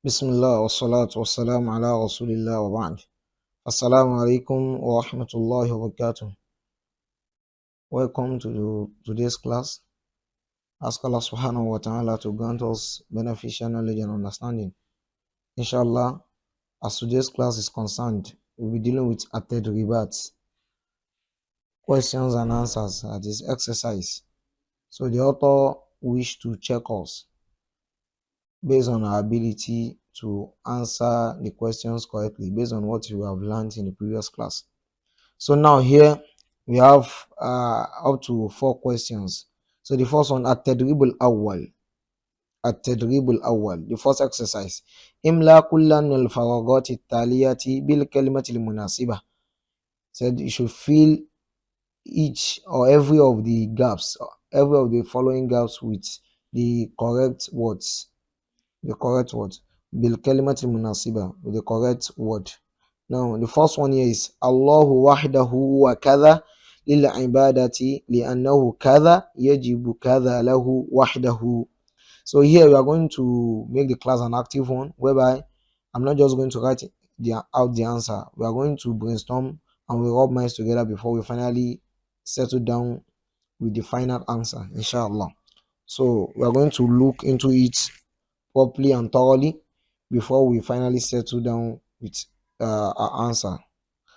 Bismillah wa salatu wa salam ala rasulillah wa ba'd. Assalamu alaikum wa rahmatullahi wa barakatuh. Welcome to today's class. Ask Allah subhanahu wa ta'ala to grant us beneficial knowledge and understanding. Inshallah, as today's class is concerned, we'll be dealing with at-tadribat, questions and answers, that is exercise. So the author wished to check us based on our ability to answer the questions correctly based on what you have learned in the previous class. So now here we have up to 4 questions. So the first one, at-tadrib al-awwal. At-tadrib al-awwal, the first exercise. Imla kullan al-faraghat at-taliyati bil kalimati al-munasiba. Said you should fill each or every of the gaps, every of the following gaps with the correct words. The correct word. Bil kalimati al-munasiba, with the correct word. Now, the first one here is Allahu wahdahu wa kadha lil ibadati li'annahu kadha yajibu kadha lahu wahdahu. So here we are going to make the class an active one, whereby I'm not just going to write out the answer. We are going to brainstorm and we rub minds together before we finally settle down with the final answer, inshallah. So we are going to look into it properly and thoroughly before we finally settle down with our answer.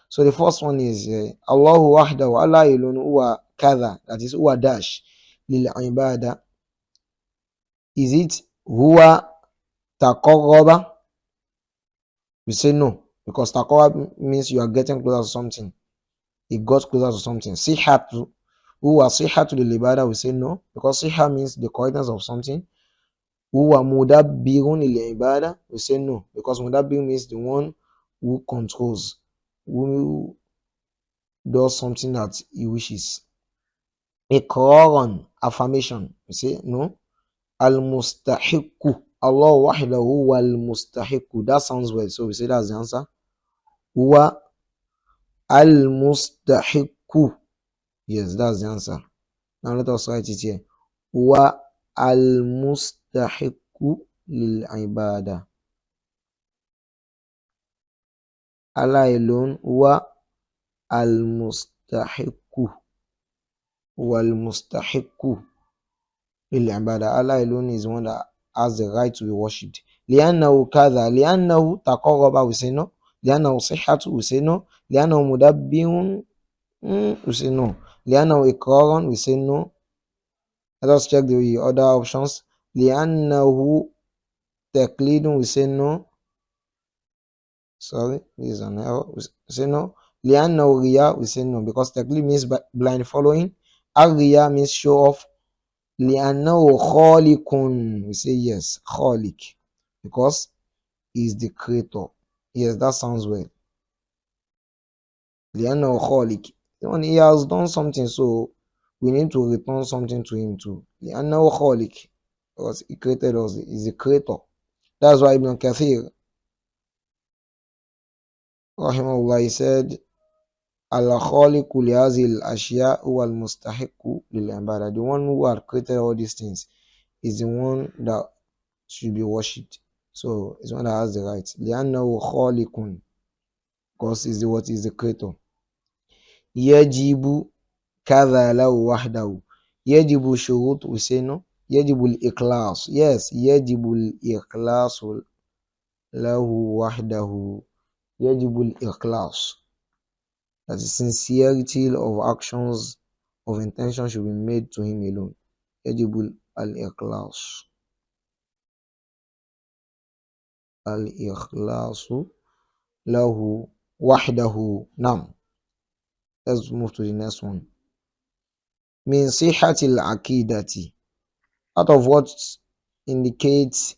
So the first one is Allahu wahdahu, Allah alone, huwa kadha, that is huwa dash lil ibada. Is it huwa taqarraba? We say no, because taqarrab means you are getting closer to something. It got closer to something. Sihatu, huwa sihatu lil ibada, we say no, because siha means the correctness of something. Huwa mudabbirun lil ibada, we say no, because mudabbir means the one who controls, who does something that he wishes. Iqraran, affirmation, we say no. Al-mustahiqu, Allah wahdahu wal mustahiqu, that sounds well, so we say that's the answer. Huwa al-mustahiqu, yes, that's the answer. Now let us write it here. Huwa al-mustahiqu lil ibada. Allah alone, huwa al-mustahiqu wal mustahiqu lil ibada. Allah alone is one that has the right to be worshipped. Li'annahu kadha, li'annahu taqarraba, we say no. Li'annahu sihhatu, we say no. Li'annahu mudabbirun, we say no. Li'annahu iqraran, we say no. Let us check the other options. Li'annahu taqlidun, we say no. Sorry, this is an error. We say no. Li'annahu riya, we say no, because taqlid means blind following. Ar-riya means show off. Li'annahu khaliqun, we say yes, khaliq, because he is the creator. Yes, that sounds well. Li'annahu khaliq, when he has done something, so we need to return something to him too. Li'annahu khaliq, because he created us, he is the creator. That's why Ibn Kathir rahimahullah, he said, Al-khaliqu li hazil ashya huwa al-mustahiqu lil ibada. The one who had created all these things is the one that should be worshipped. So it's one that has the right. Li'annahu khaliqun, because is the what is the creator. Yajibu kadha lahu wahdahu. Yajibu shurut, we say no. Yajibu al-ikhlas, yes. Yajibu al-ikhlasu lahu wahdahu. Yajibu al-ikhlas, that the sincerity of actions, of intention should be made to him alone. Yajibu al-ikhlas. Al-ikhlasu lahu wahdahu. Now, let's move to the next one. Min sihhatil aqidati, out of what indicates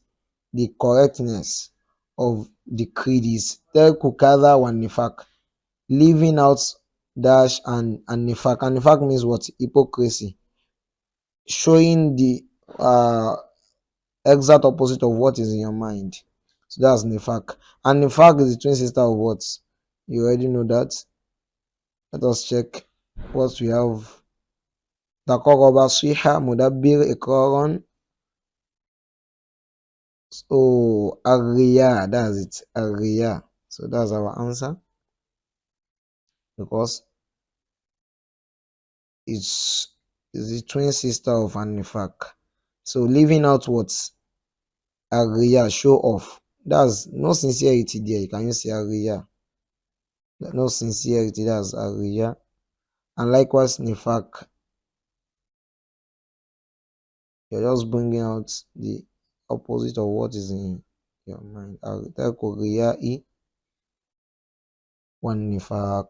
the correctness of the creed is tarku kadha wa nifaq, leaving out dash and nifaq. And nifaq means what? Hypocrisy. Showing the exact opposite of what is in your mind. So that's nifaq. And nifaq is the twin sister of what? You already know that. Let us check what we have. Taqarraba, siha, mudabbir, iqraran. So Ariya, that's it. Ariya. So that's our answer because it's the twin sister of Anifak. So leaving out what Ariya, show off. That's no sincerity there. You can use Ariya. No sincerity, that's Ariya. And likewise Nifak, you're just bringing out the opposite of what is in your mind. Ariya one Nifak.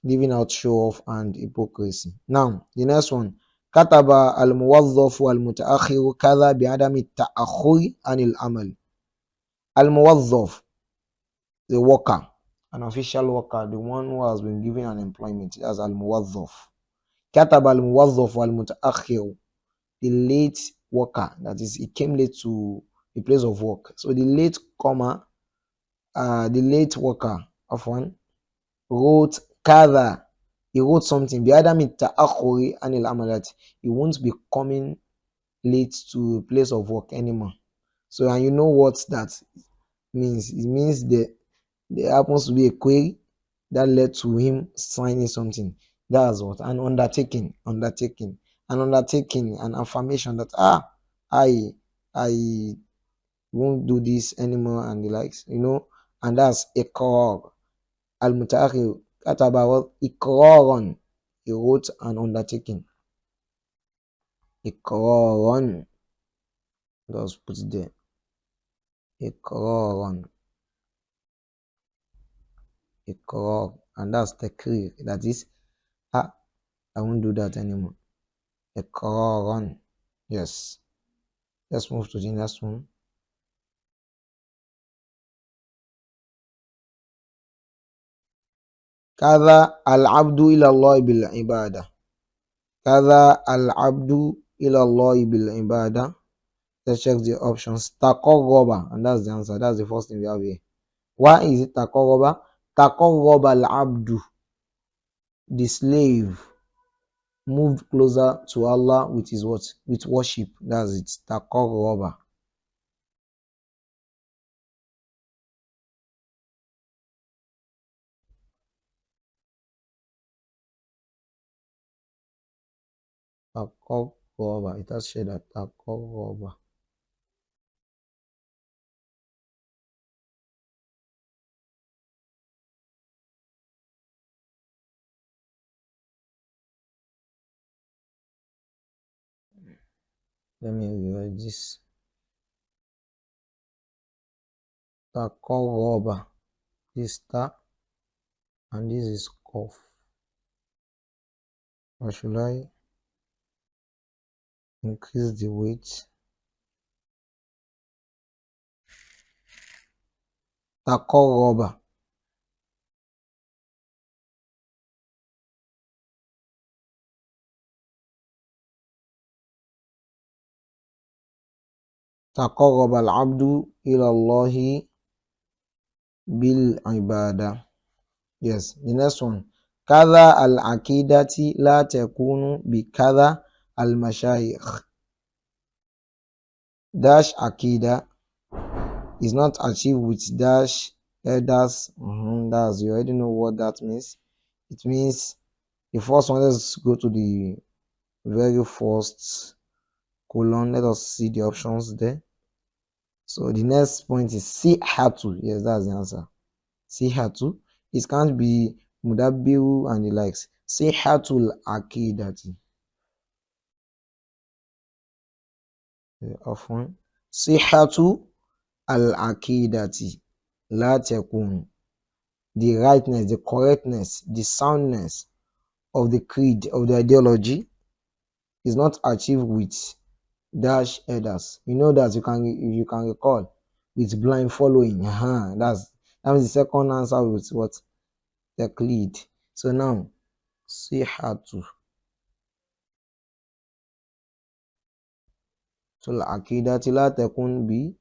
Leaving out show off and hypocrisy. Now, the next one. كتب الموظف المتأخر كذا بعدم التأخر عن العمل. الموظف, the worker, an official worker, the one who has been given an employment, as الموظف. كتب الموظف المتأخر, the late worker, that is, he came late to the place of work. So the late comer, the late worker of one wrote كذا. He wrote something. بعدم التأخر عن العمل, he won't be coming late to a place of work anymore. So, and you know what that means? It means that there happens to be a query that led to him signing something. That's what an undertaking, an affirmation that I won't do this anymore and the likes, and that's a call. Al-Mutaakhir kataba iqraran, he wrote an undertaking. Iqraran, just put it there. Iqraran, iqrar, and that's takrir. That is, I won't do that anymore. Iqraran, yes. Let's move to the next one. Kada al-abdu ila Allah bil ibadah. Kada al-abdu ila Allah bil ibadah. Let's check the options. Taqarraba, and that's the answer. That's the first thing we have here. Why is it taqarraba? Taqarraba al-abdu, the slave moved closer to Allah with his what? With worship. That's it. Taqarraba. Taqarraba. It has said that taqarraba. Let me rewrite this. Taqarraba. This ta and this is qaf. Or should I increase the weight? Taqarraba. Taqarraba al-abdu ila Allahi bil ibadah. Yes, the next one. Kada al-akidati la takunu bi kada al-mashayikh. Dash akida is not achieved with dash elders. That's, you already know what that means. It means the first one. Let's go to the very first column. Let us see the options there. So the next point is sihatu. Yes, that's the answer. Sihatu. It can't be mudabiru and the likes. Sihatul akidati. Often. Sihatu al-akidati la takun. The rightness, the correctness, the soundness of the creed, of the ideology is not achieved with dash elders. You know that, if you can recall, with blind following. That means the second answer with what? The creed. So now, sihatu. So al-akidati la takun bi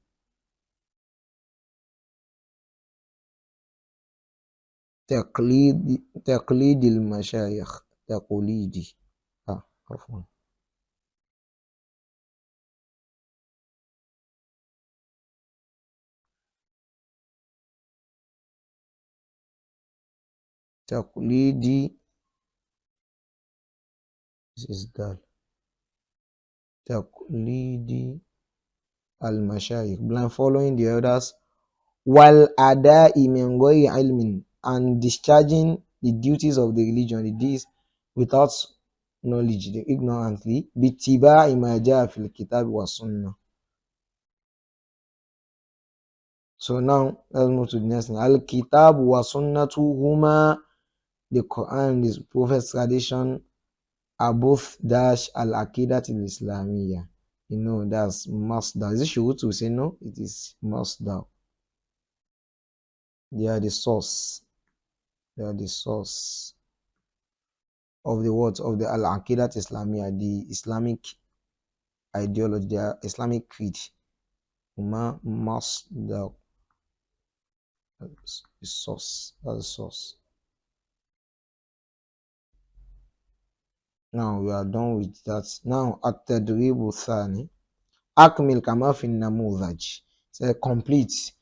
تقليد المشايخ. تقليدي. عفوا. Taqlidi, this is dal. Taqlidi al-mashayikh, blind following the elders, wal ada'i min ghayri ilmin, and discharging the duties of the religion, the deeds, without knowledge, ignorantly, bittiba'i ma jaa fil kitab wa sunnah. So now let's move to the next thing. Al kitab wa sunnatu huma, the Quran and the Prophet's tradition, are both dash al aqidat al islamiyya. You know, that's masdar. Is it shurut to say no? It is masdar. They are the source. They are the source of the words of the al aqidat islamiyya, the Islamic ideology, the Islamic creed. Huma masdar. That's the source. That's the source. Now we are done with that. Now at-tadribu thani, akmil kama fi namudhaj. So complete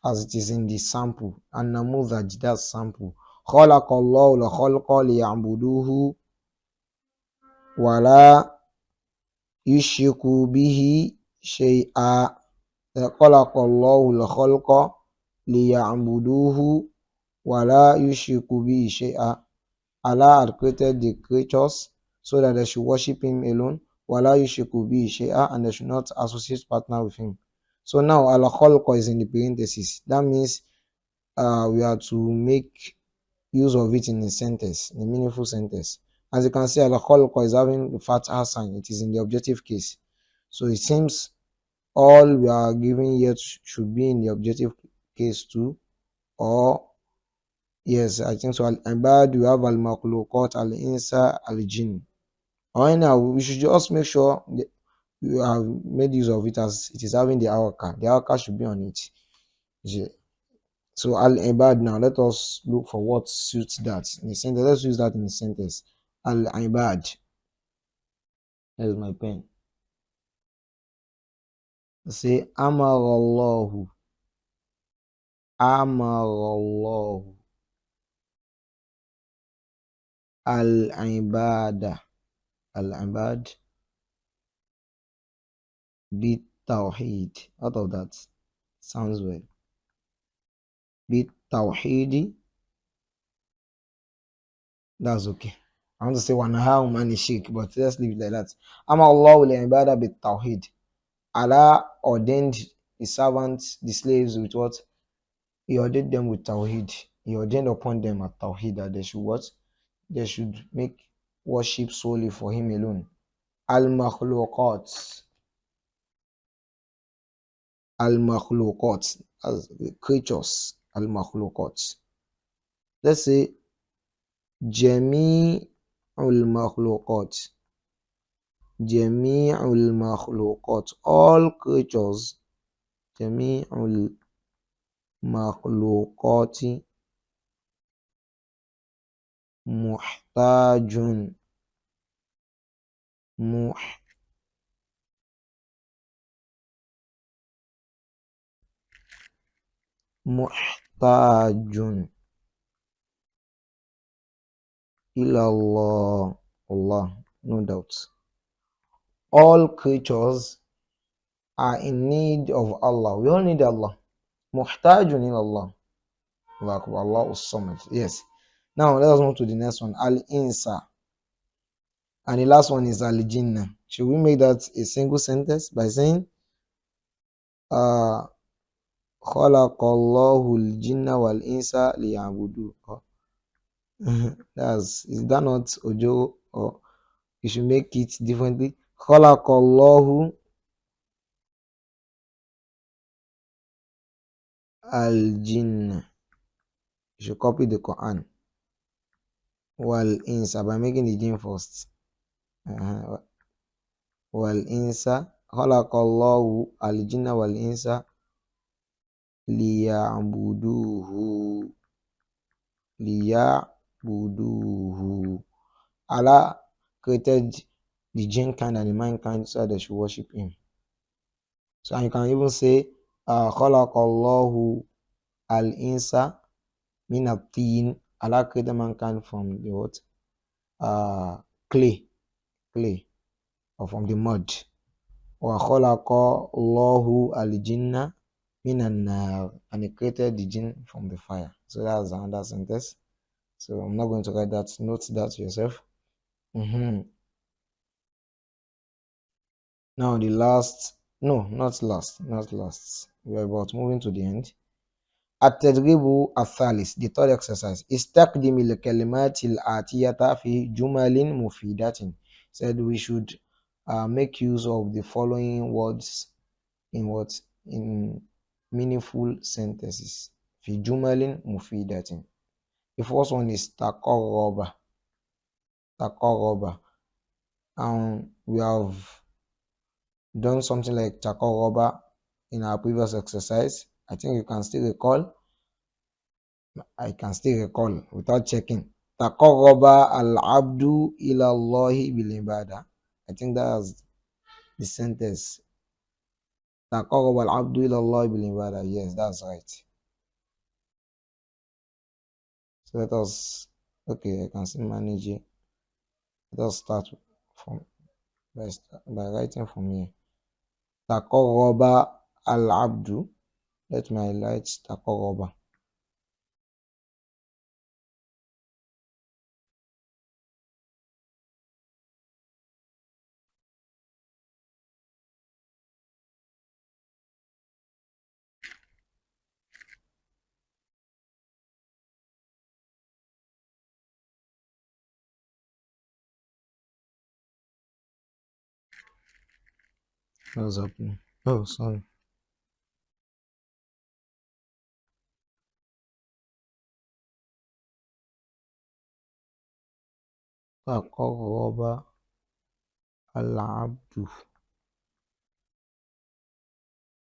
as it is in the sample. And namudhaj, that's sample. خلق الله الخلق ليعبدوه ولا يشركوا به شيئا. خلق الله الخلق ليعبدوه ولا يشركوا به شيئا. Allah had created the creatures so that they should worship Him alone. Wala yushriku bihi shay'a, and they should not associate partner with Him. So now al-khalqa is in the parenthesis. That means we are to make use of it in a sentence, in a meaningful sentence. As you can see, al-khalqa is having the Fatrah sign. It is in the objective case. So it seems all we are giving here should be in the objective case too, or yes, I think so. Al-ibad, we have al-makhluqat, al-insa, al-jinn. Or anyhow, we should just make sure that you have made use of it as it is having the awaka. The awaka should be on it. So al-ibad, now let us look for what suits that in the sentence. Let's use that in the sentence. Al-ibad. There's my pen. Let's say amarallahu. Amarallahu. Al-ibada. Al-ibad bit Tawheed. Out of that sounds well. Bit Tawheed. That's okay. I want to say wanaha umani shirk, but let's leave it like that. Amma Allah will ibada bit Tawheed. Allah ordained the servants, the slaves, with what? He ordained them with Tawheed. He ordained upon them at Tawheed that they should what? They should make worship solely for Him alone. Al-makhluqat. Al-makhluqat, as the creatures. Al-makhluqat. Let's say Jami'ul makhluqat. Jami'ul makhluqat. All creatures. Jami'ul makhluqati muhtajun. Muhtajun ila Allah, no doubt. All creatures are in need of Allah. We all need Allah. Muhtajun ila Allah. Allah as-Samad. Yes. Now let us move to the next one. Al-insa. And the last one is al-jinnah. Should we make that a single sentence by saying khalaqallahu al-jinna wal-insa liya'budu? Is that not Ojo? Or you should make it differently. Khalaqallahu al-jinna. You should copy the Quran. Wal-insa, by making the jinn first. Wal-insa. Khalaqallahu al-jinna wal-insa liya'buduhu. Liya'buduhu. Allah created the jinn kind and the mankind so that they should worship Him. So you can even say khalaqallahu al-insa min at-tin Allah created mankind from the what? Clay, clay, or from the mud. وَخَلَقَ اللَّهُ الْجِنَّ مِنَ النَّارِ, and He created the jinn from the fire. So that's another sentence. So I'm not going to write that. Note that yourself. Now the last, no, not last, not last. We're about moving to the end. التدريب الثالث, the third exercise. استخدم الكلمات الآتية في جمل مفيدة. Said we should make use of the following words in what? In meaningful sentences. في جمل مفيدة. The first one is تقرب. تقرب. We have done something like taqarraba in our previous exercise. I think you can still recall. I can still recall without checking. Taqarraba al-abdu ila Allahi bil ibada. I think that's the sentence. Taqarraba al-abdu ila Allahi bil ibada. Yes, that's right. So let us, okay, I can still manage it. Let us start from by writing from here. Taqarraba al-abdu. Let me highlight taqarraba. What's happening? Oh, sorry. تقرب العبد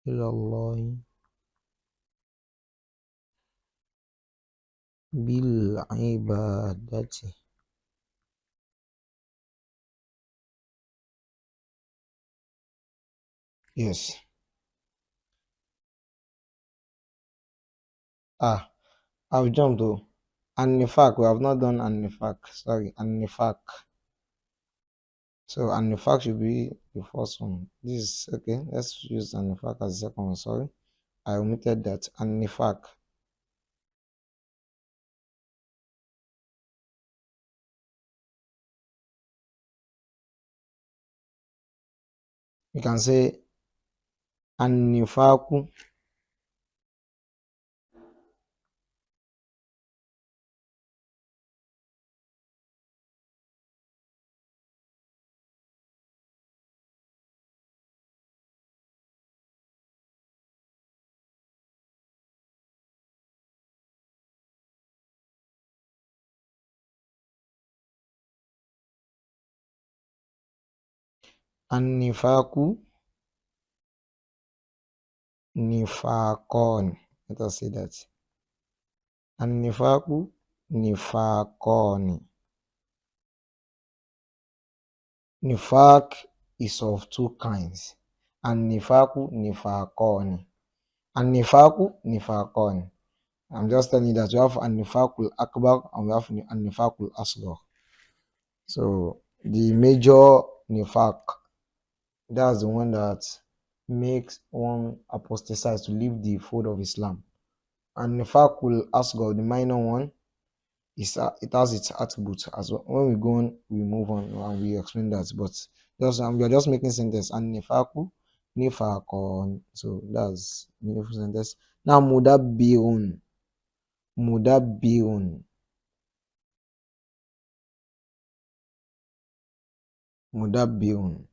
إلى الله بالعبادة. Yes. I've jumped though. An-nifaq, we have not done an-nifaq. Sorry, an-nifaq. So an-nifaq should be the first one. This is okay. Let's use an-nifaq as the second one. Sorry, I omitted that. An-nifaq. You can say an-nifaqu. An-nifaqu nifaqan. Let us say that. An-nifaqu nifaqani. Nifaq is of two kinds. An-nifaqu nifaqani. An-nifaqu nifaqani. I'm just telling you that we have an-nifaqul akbar and we have an-nifaqul asghar. So the major nifaq, that's the one that makes one apostatize to leave the fold of Islam. And nifaqul asghar, the minor one, it has its attributes as well. When we go on, we move on and we explain that. But just we are just making sentence. And nifaku, nifakon. So that's meaningful sentence. Now mudabbirun, mudabbirun, mudabbirun.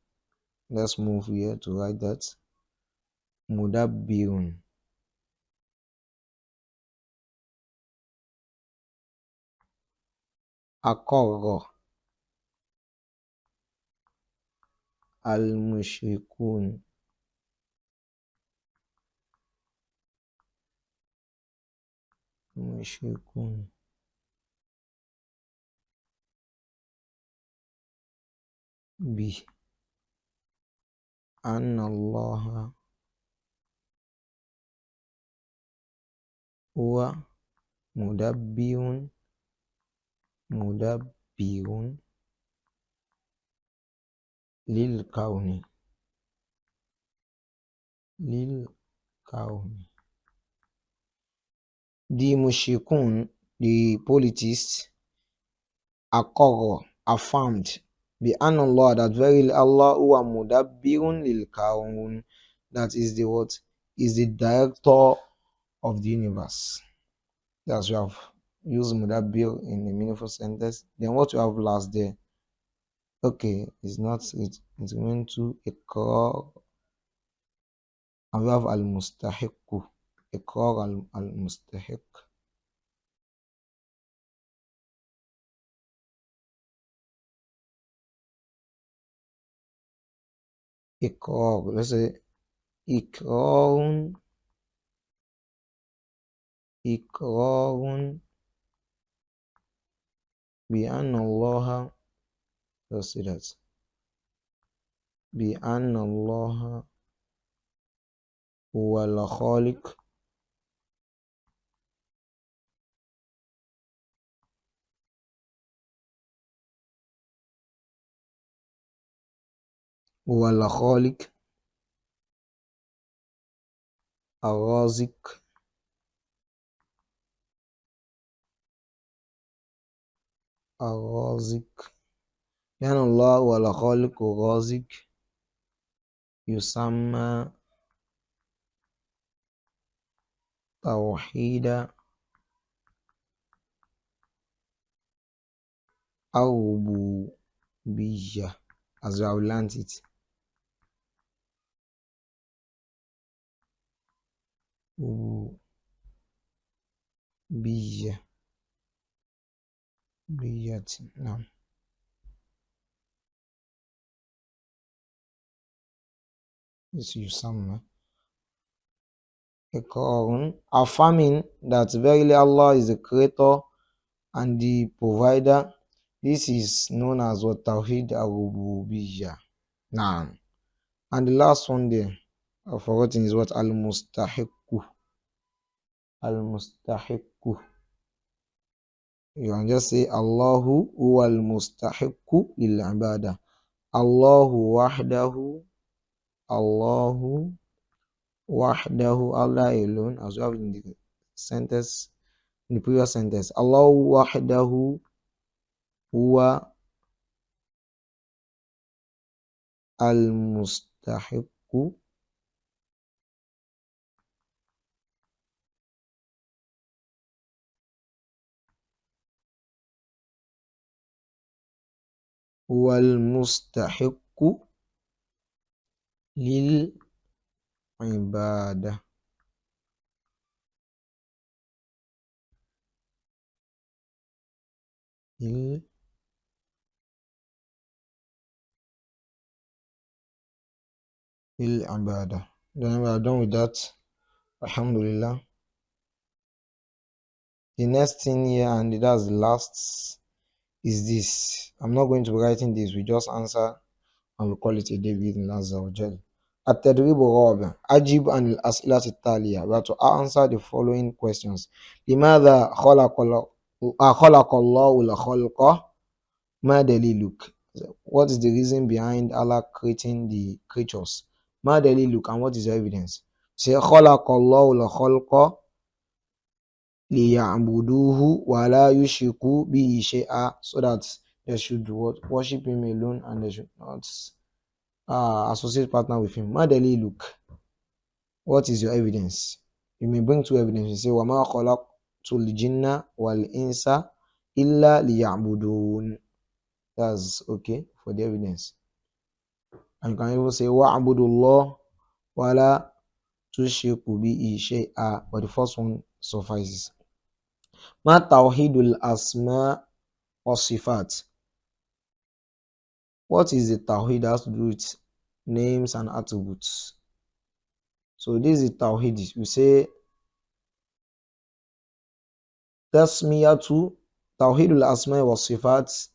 Let's move here to write that. Mudabbirun. Aqarra al-mushrikun. Mushrikun. Bi. Anna Allah huwa mudabbirun mudabbirun lil kauni. The mushrikun, the polytheists, affirmed bi Allah, that verily Allah huwa mudabbirun lil kaun, that is the what? Is the director of the universe. That's we have used mudabbir in a meaningful sentence. Then what we have last there? Okay, it's not it's going to iqrar, and we have al-mustahiqu. Iqrar al-mustahiq. Iqrar, let's say iqrarun bi anna Allah, let's say that bi anna Allah huwa al-khaliq huwa al-khaliq ar-raziq bi anna Allah huwa al-khaliq ar-raziq yusamma Tawheed ar-rububiyyah, as we have learned it. Rububiyyah. Now, this yusamma iqrarun, affirming that verily Allah is the creator and the provider. This is known as what? Tawheed ar-rububiyyah. Now, and the last one there I've forgotten is what? Al-mustahiqu. You can just say Allahu huwa al-mustahiqu lil ibadah. Allahu wahdahu, Allah alone, as we have in the sentence, in the previous sentence. Allahu wahdahu huwa al-mustahiqu lil ibadah. Then we are done with that. Alhamdulillah. The next thing here, and that's the last, is this. I'm not going to be writing this, we just answer and we call it a day with Azza wa Jal. التدريب الرابع أجب عن الأسئلة التالية. We have to answer the following questions. لماذا خلق الله الخلق؟ ما دليلك? What is the reason behind Allah creating the creatures? ما دليلك, and what is the evidence? Say خلق الله الخلق ليعبدوه ولا يشركوا به شيئا, so that they should worship him alone and they should not associate partner with him. Ma daliluk, what is your evidence? You may bring two evidence. You say وَمَا خَلَقْتُ الْجِنَّ وَالْإِنسَ إِلَّا لِيَعْبُدُونَ. That's okay for the evidence. And you can even say وَعْبُدُ اللَّهِ وَلَا تُشْرِكُ بِهِ شَيْئًا, but the first one suffices. Ma tawheedul asma wa sifat. What is the tawheed? Has to do with names and attributes. So this is tawheed. We say tasmiyatu tawheedul asma wa sifat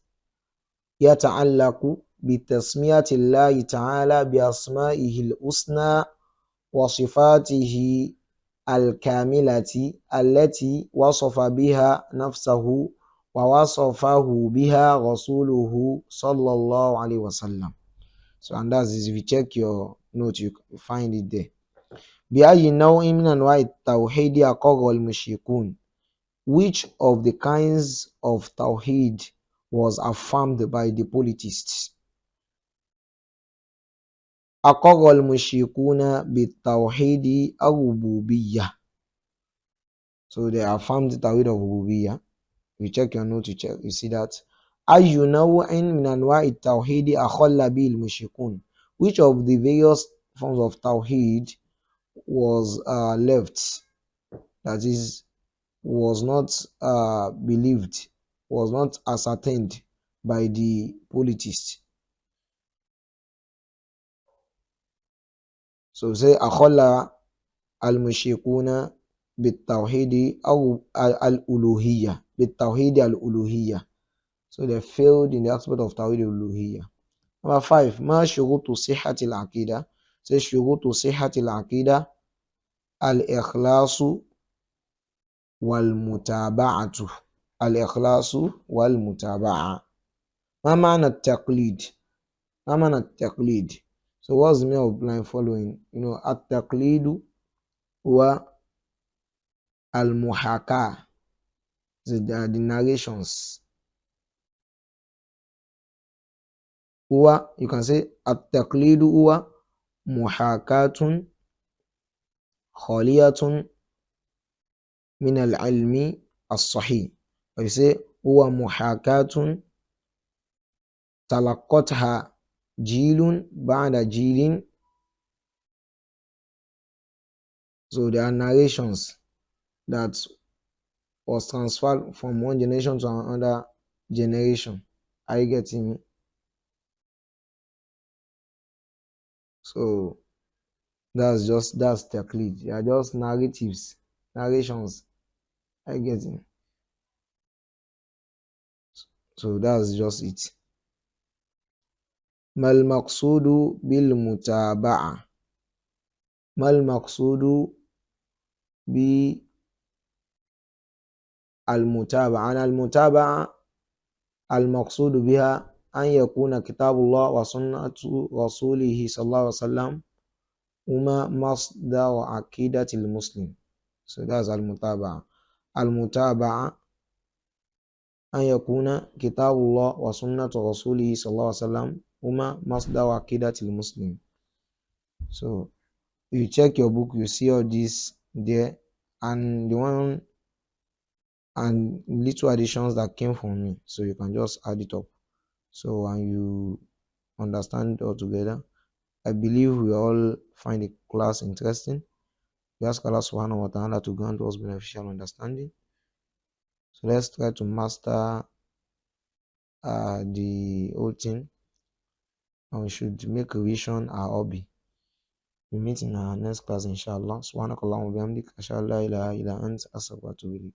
yata'allaqu bi tasmiyati Allah ta'ala bi asma'ihi al-husna wa sifatihi al-kamilati allati wasafa biha nafsahu وَوَصَفَهُ بِهَا رَسُولُهُ صَلَّى اللَّهُ عَلَيْهِ وَسَلَّمَ. So, and that's if you check your note, you find it there. بِأَيِّ نَوْعٍ مِنْ أَنْوَاعِ التَّوْحِيدِ أَقَرَّ الْمُشْرِكُونَ. Which of the kinds of Tawheed was affirmed by the polytheists? أقر المشركون بالتوحيد الربوبية. So they affirmed the Tawheed of Rububiyyah. You check your note, you see that. أي نوع من أنواع التوحيد أخل به المشركون. Which of the various forms of Tawheed was left, that is, was not believed, was not ascertained by the polytheists? So say أخل المشركون بالتوحيد أو الألوهية بالتوحيد الألوهية. So they failed in the aspect of Tawheed al-Uluhiyya. Number 5. ما شروط صحة العقيدة. Say شروط صحة العقيدة الإخلاص والمتابعة. الإخلاص والمتابعة. ما معنى التقليد؟ ما معنى التقليد? So what's the meaning of blind following? التقليد هو المحاكاة, the narrations. هو, you can say التقليد هو محاكاة خالية من العلم الصحيح. Or you say هو محاكاة تلقتها جيل بعد جيل. So there are narrations that was transferred from one generation to another generation. Are you getting me? So that's taqlid. They are just narrations. Are you getting? So that's just it. ما المقصود بالمتابعة. ما المقصود بالمتابعة. أنا المتابعة المقصود بها أن يكون كتاب الله وسنة رسوله صلى الله عليه وسلم هما مصدر عقيدة المسلم. So that's المتابعة. المتابعة أن يكون كتاب الله وسنة رسوله صلى الله عليه وسلم هما مصدر عقيدة المسلم. So you check your book, you see all this there, and the one and little additions that came from me. So you can just add it up. So and you understand all together. I believe we all find the class interesting. We ask Allah subhanahu wa ta'ala to grant us beneficial understanding. So let's try to master the whole thing, and we should make revision our hobby. We meet in our next class inshallah. Subhanakallahumma wa bihamdik, ashhadu an la ilaha illa anta, astaghfiruka wa atubu ilayk.